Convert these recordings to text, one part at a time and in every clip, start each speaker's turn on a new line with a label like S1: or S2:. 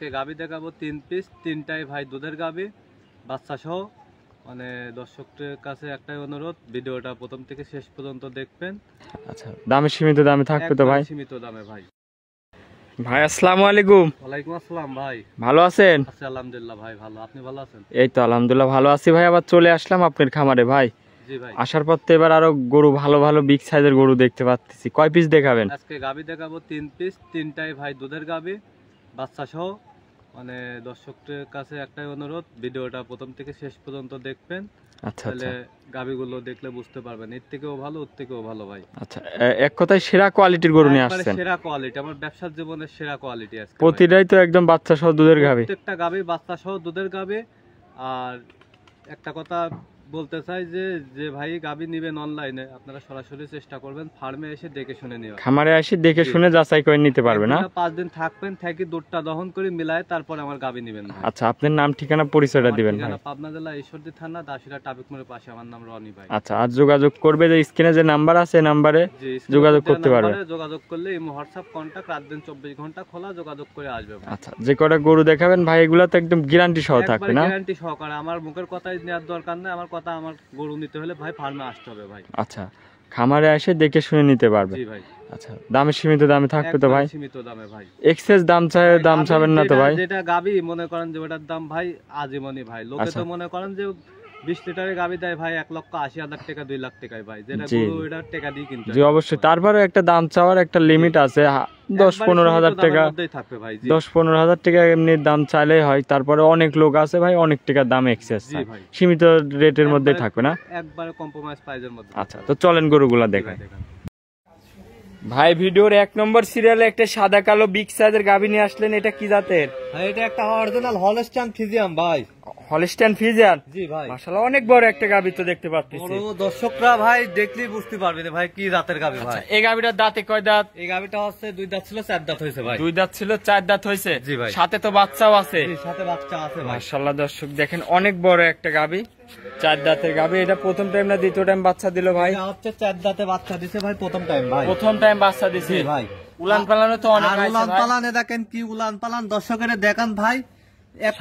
S1: আজকে গাবি দেখাবো 3 পিস, তিনটাই ভাই দুধের গাবি বাচ্চা সহ। মানে দর্শকদের কাছে একটাই অনুরোধ, ভিডিওটা প্রথম থেকে শেষ পর্যন্ত দেখবেন।
S2: আচ্ছা, দামে সীমিত দামে থাকবে তো ভাই?
S1: সীমিত দামে ভাই।
S2: ভাই আসসালামু আলাইকুম।
S1: ওয়ালাইকুম আসসালাম ভাই।
S2: ভালো আছেন?
S1: আছি আলহামদুলিল্লাহ ভাই, ভালো। আপনি ভালো আছেন?
S2: এই তো আলহামদুলিল্লাহ ভালো আছি ভাই। আবার চলে আসলাম আপনার খামারে ভাই।
S1: জি ভাই।
S2: আসার পর তো এবার আরো গরু ভালো ভালো বিগ সাইজের গরু দেখতে পাচ্ছি। কয় পিস দেখাবেন?
S1: আজকে গাবি দেখাবো 3 পিস, তিনটাই ভাই দুধের গাবি বাচ্চা সহ। মানে দর্শকদের কাছে একটাই অনুরোধ, ভিডিওটা প্রথম থেকে শেষ পর্যন্ত দেখবেন।
S2: আচ্ছা
S1: তাহলে
S2: আচ্ছা
S1: গাবিগুলো দেখলে বুঝতে পারবেন, এর থেকেও ভালো ওর থেকেও ভালো ভাই।
S2: আচ্ছা, এক কথায় সেরা কোয়ালিটির গরু নিয়ে
S1: একবারে
S2: আসছেন।
S1: সেরা কোয়ালিটি, আমার ব্যবসার জীবনের সেরা কোয়ালিটি আজকে।
S2: প্রতিটাই তো একদম বাচ্চা সহ দুধের গাবি।
S1: প্রত্যেকটা গাবি বাচ্চা সহ দুধের গাবি। আর একটা কথা বলতে চাই যে যে ভাই গাবি নেবেন অনলাইনে, আপনারা সরাসরি চেষ্টা করবেন ফার্মে এসে দেখে শুনে নেওয়া।
S2: খামারে এসে দেখে শুনে যাচাই করে নিতে পারবে না?
S1: 5 দিন থাকবেন, থাকি দুধটা দহন করে মিলায় তারপর আমার গাবি নেবেন।
S2: আচ্ছা, আপনার নাম ঠিকানা পরিচয়টা দিবেন ভাই।
S1: পাবনা জেলা ঈশ্বরদী থানা দাসিরা ট্রাফিক মোড়ের পাশে। আমার নাম রনি ভাই।
S2: আচ্ছা, আর যোগাযোগ করবে যে স্ক্রিনে যে নাম্বার আছে, নাম্বারে যোগাযোগ করতে পারবে।
S1: যোগাযোগ করলে ইমো হোয়াটসঅ্যাপ কন্টাক্ট, রাত দিন 24 ঘন্টা খোলা, যোগাযোগ করে আসবে ভাই।
S2: আচ্ছা, যে কটা গরু দেখাবেন ভাই এগুলা তো একদম গ্যারান্টি সহ থাকবে না?
S1: গ্যারান্টি সহকারে, আমার মুখের কথাই নেওয়ার দরকার নেই। আমার কথা, আমার গরু নিতে হলে ভাই ফার্মে আসতে হবে ভাই।
S2: আচ্ছা, খামারে এসে দেখে শুনে নিতে পারবে।
S1: জি ভাই।
S2: আচ্ছা, দামে সীমিত দামে থাকবে তো ভাই?
S1: সীমিত দামে ভাই।
S2: এক্সেস দাম চাবেন না তো ভাই?
S1: যেটা গাবি মনে করেন যে ওটার দাম ভাই আজীবনই ভাই। লোকে তো মনে করেন যে 20 লিটারের গাবি দেয় ভাই 1,80,000 টাকা 2 লাখ টাকায় ভাই, যেটা গরু এটা টাকা দিয়ে কিনতে হয়।
S2: জি অবশ্যই, তারপরে একটা দাম চাওয়ার একটা লিমিট আছে। 10-15 হাজার টাকা, 10-15 হাজার টাকা এমনি দাম চাইলেই হয়। তারপরে অনেক লোক আছে ভাই, অনেক টাকা দাম এক্সেস। সীমিত রেটের মধ্যে থাকবে না?
S1: একবারে কম্প্রোমাইজ প্রাইসের মধ্যে।
S2: আচ্ছা, তো চলেন গরুগুলা দেখাই ভাই। ভিডিওর 1 নম্বর সিরিয়ালে একটা সাদা কালো বিগ সাইজের গাভী নিয়ে আসলেন, এটা কি জাতের?
S1: ভাই এটা একটা অরিজিনাল হলস্টাইন ফ্রিজিয়ান ভাই।
S2: Holstein Friesian?
S1: জি ভাই।
S2: মাশাআল্লাহ, অনেক বড় একটা গাভী তো দেখতে পাচ্ছি।
S1: দর্শকরা ভাই দেখলেই বুঝতে পারবে ভাই কি জাতের গাভী ভাই।
S2: এই গাভীটার দাঁতে কয় দাঁত?
S1: এই গাভীটা হচ্ছে 2 দাঁত ছিল, 4 দাঁত হয়েছে ভাই।
S2: 2 দাঁত ছিল, 4 দাঁত হয়েছে।
S1: জি ভাই।
S2: সাথে তো বাচ্চাও আছে?
S1: জি, সাথে বাচ্চা আছে ভাই।
S2: মাশাআল্লাহ, দর্শক দেখেন অনেক বড় একটা গাভী, 4 দাঁতের গাভী। এটা প্রথম টাইম না দ্বিতীয় টাইম বাচ্চা দিল ভাই?
S1: এটা হচ্ছে 4 দাঁতে বাচ্চা দিছে ভাই, প্রথম টাইম ভাই।
S2: প্রথম টাইম বাচ্চা দিছে
S1: ভাই।
S2: উলান পালানো তো অনেক আছে ভাই।
S1: উলান পালানে দেখেন কি উলান পালান, দর্শকের দেখান ভাই।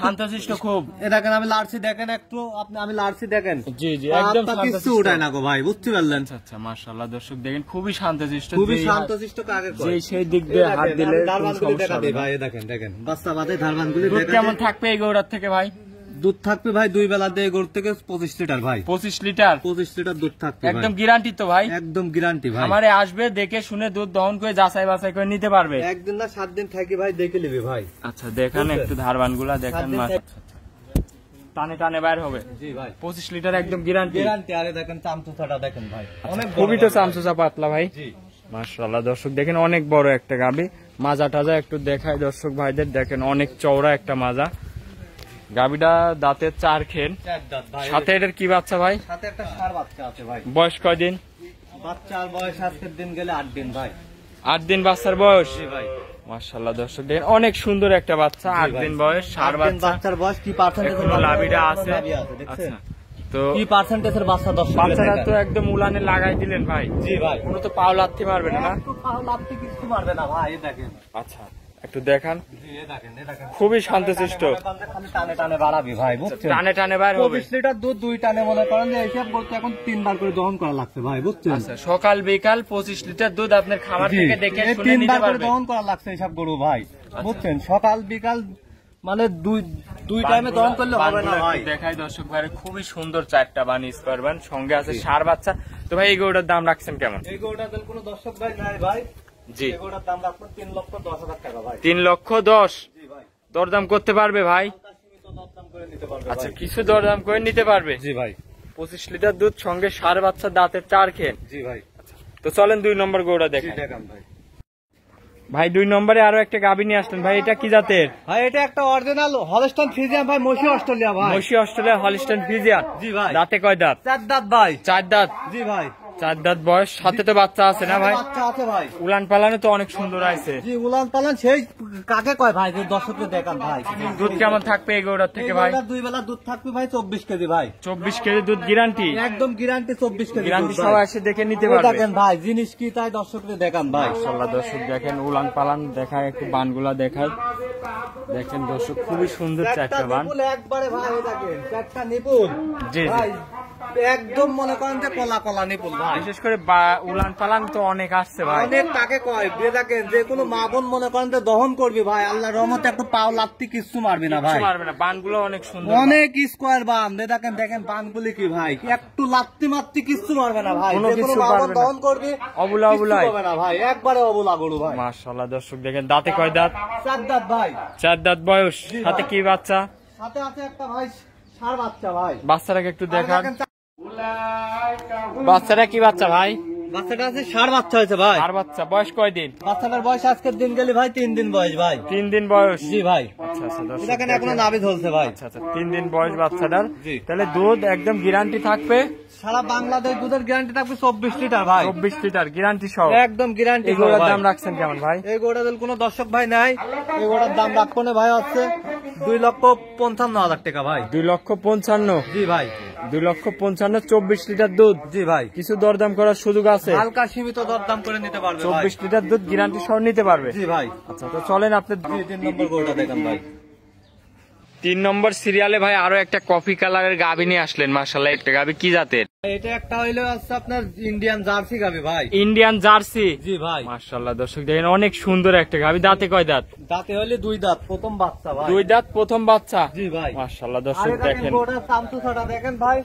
S2: শান্তশিষ্ট খুব।
S1: দেখেন আমি লার্সি দেখেন একটু, আমি লার্সি দেখেন।
S2: জি জি, একদম
S1: কিছু উঠায় না গো ভাই, বুঝতে পারলেন?
S2: আচ্ছা, মাশাআল্লাহ দর্শক দেখেন খুবই শান্তশিষ্ট।
S1: খুবই শান্তশিষ্ট কাকে কয়?
S2: যে সেই দিক দিয়ে হাত দিলে
S1: ধারবানগুলি দেখা দেই ভাই। দেখেন বাচ্চা বাদে ধারবানগুলি
S2: দুধ কেমন থাকবে এই গরুর থেকে ভাই?
S1: দুধ থাকবে ভাই 2 বেলা দিয়ে গরু থেকে 25 লিটার ভাই।
S2: 25 লিটার?
S1: 25 লিটার দুধ থাকবে
S2: একদম গ্যারান্টি তো ভাই?
S1: একদম গ্যারান্টি ভাই।
S2: আমারে আসবে দেখে শুনে দুধ দহন করে যাচাই বাছাই করে নিতে পারবে?
S1: একদিন না 7 দিন থাকি ভাই, দেখে নিবি ভাই।
S2: আচ্ছা, দেখেন একটু ধারবানগুলা দেখেন। টানে টানে বাইর হবে? জি ভাই। 25 লিটার একদম গ্যারান্টি।
S1: আরে দেখেন চামচুচাটা দেখেন ভাই, অনেক
S2: খুবই তো চামচুচা পাতলা ভাই। জি মাশাআল্লাহ, দর্শক দেখেন অনেক বড় একটা গাভী। মাজা টাজা একটু দেখায় দর্শক ভাইদের, দেখেন অনেক চওড়া একটা মাজা। গাভীটা দাঁতের 4 খেন। সাথে এটার কি বাচ্চা ভাই?
S1: সাথে একটা ষাঁড় বাচ্চা আছে ভাই।
S2: বয়স কয়দিন?
S1: বাচ্চার বয়স আজকের দিন গেলে 8 দিন ভাই।
S2: 8 দিন বাচ্চার বয়স?
S1: জি ভাই।
S2: মাশাআল্লাহ, দর্শক দেখেন অনেক সুন্দর একটা বাচ্চা। 8 দিন বয়স, ষাঁড় বাচ্চা।
S1: বাচ্চার বয়স কি পার্সেন্টেজ?
S2: লাভিটা আছে। আচ্ছা, তো
S1: কি পার্সেন্টেজের বাচ্চা?
S2: বাচ্চাটা তো একদম উলানে লাগাই দিলেন ভাই।
S1: জি ভাই।
S2: কোনো তো পাও লাথি মারবে না?
S1: একটু পাও লাথি কিছু মারবে না ভাই, দেখেন।
S2: আচ্ছা, একটু দেখান।
S1: জি দেখেন।
S2: খুবই শান্তশিষ্ট।
S1: টানে টানে বাড়াবি ভাই, বুঝছেন?
S2: টানে টানে বাইর হবে।
S1: 25 লিটার দুধ 2 টানে মনে করেন যে এইসব বলতে এখন 3 বার করে দহন করা লাগছে ভাই, বুঝছেন?
S2: আচ্ছা, সকাল বিকাল 25 লিটার দুধ আপনার খামার থেকে দেখে শুনে নিতে
S1: 3 বার করে
S2: পারবে?
S1: দহন করা লাগছে এইসব গরু ভাই, বুঝছেন? সকাল বিকাল মানে দুই টাইমে দহন করলে হবে না ভাই।
S2: দেখাই দর্শক ভাই, খুবই সুন্দর 4টা বানি স্কয়ার বান, সঙ্গে আছে ষাঁড় বাচ্চা। তো ভাই এই গরুটার দাম রাখছেন কেমন?
S1: এই গরুটার দাম কোনো দর্শক ভাই নাই ভাই।
S2: জি,
S1: এই গরুটার দাম রাখবো 3,10,000 টাকা ভাই।
S2: 3,10,000?
S1: জি ভাই।
S2: দরদাম করতে পারবে ভাই?
S1: সীমিত দরদাম করে নিতে পারবে।
S2: আচ্ছা, কিছু দরদাম করে নিতে পারবে?
S1: জি ভাই।
S2: 25 লিটার দুধ, সঙ্গে ষাঁড় বাচ্চা, দাঁতের 4 খেন।
S1: জি ভাই।
S2: তো চলেন 2 নম্বর গরুটা দেখেন।
S1: দেখান ভাই।
S2: ভাই 2 নম্বরে আরো একটা গাভী নিয়ে আসলেন ভাই, এটা কি জাতের?
S1: ভাই এটা একটা অরিজিনাল হলস্টাইন ফ্রিজিয়ান ভাই, মশি অস্ট্রেলিয়া ভাই।
S2: মশি অস্ট্রেলিয়া হলস্টাইন ফ্রিজিয়ান?
S1: জি ভাই।
S2: দাঁতে কয় দাঁত?
S1: 4 দাঁত ভাই।
S2: 4 দাঁত?
S1: জি ভাই।
S2: 4 দাঁত বয়স, সাথে তো বাচ্চা আছে না ভাই?
S1: বাচ্চা আছে ভাই।
S2: উলান পালানে তো অনেক সুন্দর আছে।
S1: জি উলান পালান সেই কাকে কয় ভাই, যে দর্শককে দেখান ভাই।
S2: দুধ কেমন থাকবে এই গরুটার থেকে ভাই?
S1: দুই বেলা দুধ থাকবে ভাই 24 কেজি ভাই।
S2: 24 কেজি দুধ গ্যারান্টি?
S1: একদম গ্যারান্টি 24 কেজি
S2: গ্যারান্টি
S1: দুধ ভাই।
S2: সবাই এসে দেখে নিতে পারবে।
S1: দেখেন ভাই জিনিস কি তাই দর্শককে দেখান ভাই।
S2: মাশাআল্লাহ দর্শক দেখেন উলান পালান দেখায়, একটু বানগুলা দেখায়। দেখেন দর্শক খুবই সুন্দর চারটা বান
S1: একবারে ভাই। দেখেন চারটা নিপুল
S2: জি
S1: ভাই, একদম মনে করেন যে কলা কলা নিপুল ভাই।
S2: বিশেষ করে উলান পালান তো অনেক আসছে ভাই।
S1: অনেক তাকে কয় দেখেন যে কোনো মা বোন মনে করেন যে দহন করবি ভাই, আল্লাহর রহমতে একটু পাও লাত্তি কিচ্ছু মারবি না ভাই।
S2: মারবে না, বানগুলো অনেক সুন্দর,
S1: অনেক স্কোয়ার বান। দেখেন দেখেন বানগুলি কি ভাই, একটু লাত্তি মাত্তি কিচ্ছু মারবে না ভাই।
S2: কোনো
S1: যে কোনো
S2: কিছু
S1: মা বোন
S2: পারবে না।
S1: দহন করবি
S2: অবুলা অবুলাই
S1: হবে না ভাই, একবারে অবুলা গরু ভাই।
S2: মাশাআল্লাহ দর্শক দেখেন দাঁতে কয় দাঁত?
S1: 4 দাঁত ভাই।
S2: 4 দাঁত বয়স,
S1: জি
S2: সাথে
S1: ভাই।
S2: কি বাচ্চা?
S1: সাথে আছে একটা ভাই ষাঁড় বাচ্চা ভাই।
S2: বাচ্চাটাকে একটু দেখান।
S1: দেখেন,
S2: বাচ্চাটা কি বাচ্চা ভাই?
S1: বাচ্চাটা আছে ষাঁড় বাচ্চা হয়েছে ভাই।
S2: আর বাচ্চা বয়স কয় দিন?
S1: বাচ্চাটার বয়স আজকের দিন গেলে ভাই 3 দিন বয়স ভাই।
S2: 3 দিন বয়স?
S1: জি ভাই।
S2: আচ্ছা আচ্ছা দর্শক
S1: দেখেন এখনো নাভি ঝলছে ভাই।
S2: আচ্ছা আচ্ছা 3 দিন বয়স বাচ্চাটার।
S1: জি।
S2: তাহলে দুধ একদম গ্যারান্টি থাকবে?
S1: সারা বাংলাদেশ দুধের গ্যারান্টি থাকবে 24 লিটার ভাই।
S2: 24 লিটার গ্যারান্টি সহ?
S1: একদম গ্যারান্টি।
S2: এগুলোর দাম রাখছেন কেমন ভাই?
S1: এই গোড়া দিল কোনো দর্শক ভাই নাই, এই গোড়ার দাম রাখবো না ভাই হচ্ছে 2,55,000 টাকা ভাই।
S2: 2,55,000?
S1: জি ভাই।
S2: 2,55,000 24 লিটার দুধ?
S1: জি ভাই।
S2: কিছু দরদাম করার সুযোগ আছে?
S1: হালকা সীমিত দরদাম করে নিতে পারবে ভাই।
S2: 24 লিটার দুধ গ্যারান্টি সহ নিতে পারবে?
S1: জি ভাই।
S2: আচ্ছা তো চলেন আপনি
S1: 3 নম্বর গোড়া দেখেন ভাই।
S2: 3 নম্বর সিরিয়ালে ভাই আরো একটা কফি কালারের গাভী নিয়ে আসলেন। মাশাআল্লাহ একটা গাভী কি জাতের?
S1: এটা একটা হইলো আছে আপনার ইন্ডিয়ান জার্সি গাবি ভাই।
S2: Indian jersey?
S1: জি ভাই।
S2: মাশাআল্লাহ দর্শক দেখেন অনেক সুন্দর একটা গাভী। দাঁতে কয় দাঁত?
S1: দাঁতে হইলে 2 দাঁত, প্রথম বাচ্চা ভাই।
S2: 2 দাঁত প্রথম বাচ্চা?
S1: জি ভাই।
S2: মাশাআল্লাহ
S1: আরে
S2: দর্শক
S1: দেখেন
S2: দেখেন
S1: গোড়ার চামচুসাটা দেখেন ভাই,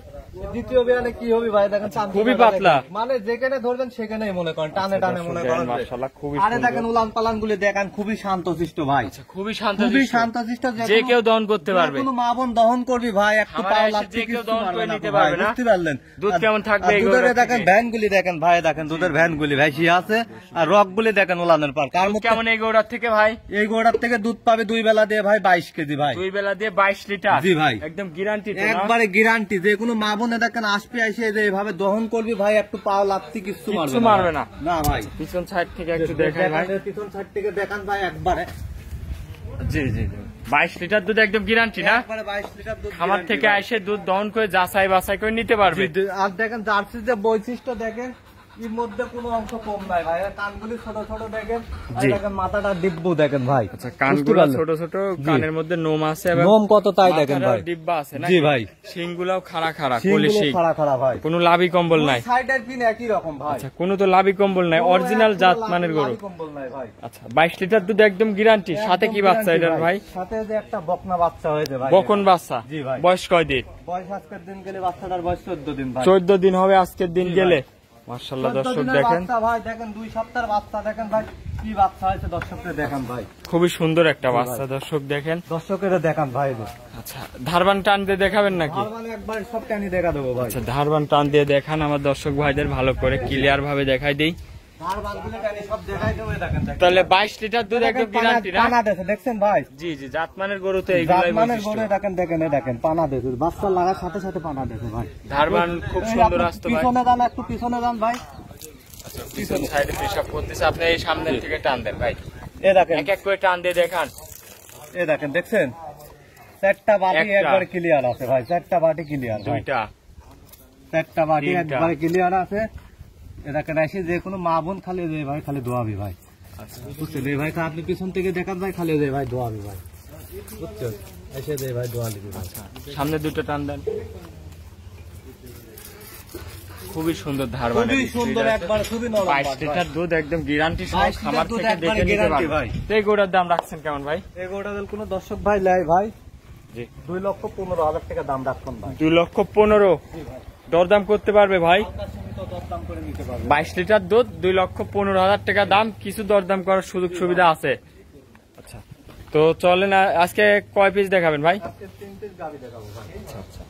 S1: দ্বিতীয় বিয়ানে কি হবে ভাই। দেখেন চামচুসাটা
S2: খুবই
S1: দেখেন।
S2: পাতলা।
S1: মানে যেখানে ধরবেন সেখানেই মনে করেন টানে টানে মনে করেন।
S2: মাশাআল্লাহ খুবই
S1: আরে
S2: সুন্দর।
S1: দেখেন উলান পালান গুলি দেখেন খুবই শান্তশিষ্ট ভাই।
S2: আচ্ছা খুবই শান্ত,
S1: খুবই শান্তশিষ্ট,
S2: যে কেউ দহন করতে পারবে।
S1: কোনো মা বোন দহন করবি ভাই, একটু
S2: খামারে
S1: পাও
S2: এসে
S1: লাগতে
S2: যে কেউ
S1: কিছু
S2: দহন
S1: মারবে
S2: করে
S1: না
S2: নিতে
S1: ভাই,
S2: পারবে না?
S1: বুঝতে পারলেন?
S2: দুধ কেমন থাকবে এই
S1: দুধের
S2: গরুটার
S1: দেখেন
S2: থেকে?
S1: ভ্যান গুলি দেখেন ভাই, দেখেন দুধের ভ্যান গুলি ভাই সি আছে, আর রক গুলি দেখেন উলানের পার। কার
S2: দুধ
S1: মধ্যে
S2: কেমন এই গরুটার থেকে ভাই?
S1: এই গোড়ার থেকে দুধ পাবে 2 বেলা দিয়ে ভাই 22 কেজি ভাই।
S2: 2 বেলা দিয়ে 22 লিটার?
S1: জি ভাই।
S2: একদম গ্যারান্টি তো না?
S1: একবারে গ্যারান্টি। যে কোনো মা বোনে দেখেন আসবে এসে যে এভাবে দহন করবি ভাই, একটু পাও লাগতে কিছু
S2: কিচ্ছু
S1: মারবে
S2: মারবে না?
S1: না ভাই।
S2: পিছন সাইড থেকে একটু দেখাই ভাই।
S1: পিছন সাইড থেকে দেখান ভাই একবারে।
S2: জি জি জি 22 লিটার দুধ একদম গ্যারান্টি না?
S1: একবারে 22 লিটার দুধ
S2: খামার
S1: guarantee
S2: থেকে
S1: ভাই।
S2: এসে দুধ দহন করে যাচাই বাছাই করে নিতে পারবে?
S1: জি, আর দেখেন জার্সির যে বৈশিষ্ট্য দেখেন, এর মধ্যে কোনো অংশ কম নাই ভাই। আর কানগুলি ছোট ছোট দেখেন, আর
S2: জি।
S1: দেখেন মাথাটা ডিব্বু দেখেন ভাই।
S2: আচ্ছা
S1: বুঝতে
S2: কানগুলো
S1: পারলেন?
S2: ছোট ছোট,
S1: জি।
S2: কানের মধ্যে নোম আছে এবং
S1: নোম কত তাই দেখেন
S2: মাথাটাও
S1: ভাই।
S2: ডিব্বা আছে না?
S1: জি ভাই।
S2: শিংগুলাও খাড়া খাড়া,
S1: শিংগুলো
S2: কোলে শিং।
S1: খাড়া খাড়া ভাই।
S2: কোনো লাভি কম্বল নাই?
S1: সাইডের পিন একই রকম ভাই।
S2: আচ্ছা কোনো তো লাভি কম্বল নাই, অরিজিনাল জাত মানের গরু।
S1: লাভি কম্বল নাই ভাই।
S2: আচ্ছা 22 লিটার দুধ একদম গ্যারান্টি। সাথে কি
S1: একদম
S2: বাচ্চা
S1: guarantee
S2: এটার ভাই?
S1: সাথে যে একটা বকনা বাচ্চা হয়েছে ভাই।
S2: বকন বাচ্চা?
S1: জি ভাই।
S2: বয়স কয় দিন?
S1: বয়স আজকের দিন গেলে বাচ্চাটার বয়স 14 দিন ভাই।
S2: 14 দিন হবে আজকের দিন
S1: জি
S2: গেলে।
S1: ভাই।
S2: মাশাআল্লাহ
S1: 14
S2: দর্শক
S1: দিনের
S2: দেখেন
S1: বাচ্চা ভাই, দেখেন 2 সপ্তাহের বাচ্চা দেখেন ভাই, কি বাচ্চা হয়েছে দর্শকদের দেখান ভাই।
S2: খুবই সুন্দর একটা
S1: জি
S2: বাচ্চা
S1: ভাই।
S2: দর্শক দেখেন।
S1: দর্শকের দেখান ভাই।
S2: আচ্ছা ধারবান টান দিয়ে দেখাবেন নাকি?
S1: আর মানে একবার সব টানি দেখা দেবো ভাই।
S2: আচ্ছা ধারবান টান দিয়ে দেখান আমার দর্শক ভাইদের ভালো করে ক্লিয়ার ভাবে দেখাই দেই।
S1: আর বালগুলো টানি সব দেখাই দেবো, দেখেন দেখেন।
S2: তাহলে 22 লিটার দুধ একদম গ্যারান্টি না?
S1: পানা দেশে দেখছেন ভাই।
S2: জি জি জাতমানের গরু তো এইগুলাই
S1: জাতমানের
S2: বৈশিষ্ট্য।
S1: গরু দেখেন দেখেন এই দেখেন পানা দেশে বাচ্চা লাগার সাথে সাথে পানা দেশে ভাই।
S2: ধারবান খুব
S1: এই
S2: সুন্দর
S1: আপনি
S2: আসতো ভাই।
S1: পিছনে যান, একটু পিছনে যান ভাই।
S2: আচ্ছা পিছন সাইডে পেশাব করতেছে, আপনি এই সামনের থেকে টান দেন ভাই।
S1: এ দেখেন,
S2: এক এক করে টান দিয়ে দেখান।
S1: এ দেখেন দেখছেন 4টা বাটি
S2: একটা।
S1: একবারে ক্লিয়ার আছে ভাই। 4টা বাটি ক্লিয়ার ভাই।
S2: দুইটা
S1: 4টা বাটি
S2: 3টা।
S1: একবারে ক্লিয়ার আছে। এ দেখেন এসে যে কোনো মা বোন খালি যে ভাই খালি দোয়াবি ভাই।
S2: আচ্ছা
S1: বুঝছেন এই ভাই আপনি পিছন থেকে দেখান ভাই, খালি যে ভাই দোয়াবি ভাই। বুঝছেন এসে যে ভাই দোয়া লিবি ভাই।
S2: সামনে দুটো টান দেন। খুবই সুন্দর ধারবান।
S1: খুবই সুন্দর একবার, খুবই নরম
S2: 22
S1: ভাই।
S2: লিটার দুধ একদম গ্যারান্টি সহ
S1: 22
S2: খামার
S1: লিটার দুধ
S2: থেকে
S1: একবারে
S2: দেখে নিতে
S1: guarantee
S2: পারবেন।
S1: ভাই।
S2: তো এই গরুটার দাম রাখছেন কেমন ভাই?
S1: এই গোটা দিল কোনো দর্শক ভাই লাই ভাই
S2: জি
S1: 2,15,000 টাকা দাম রাখতাম ভাই।
S2: 2,15,000
S1: জি ভাই।
S2: দরদাম করতে পারবে ভাই?
S1: হালকা সীমিত দরদাম করে নিতে পারবে।
S2: 22 লিটার দুধ 2,15,000 টাকা দাম, কিছু দরদাম করার সুযোগ সুবিধা আছে। আচ্ছা তো চলেন আজকে কয় পিস দেখাবেন ভাই?
S1: আজকে 3 পিস গাবি দেখাবো ভাই।
S2: আচ্ছা আচ্ছা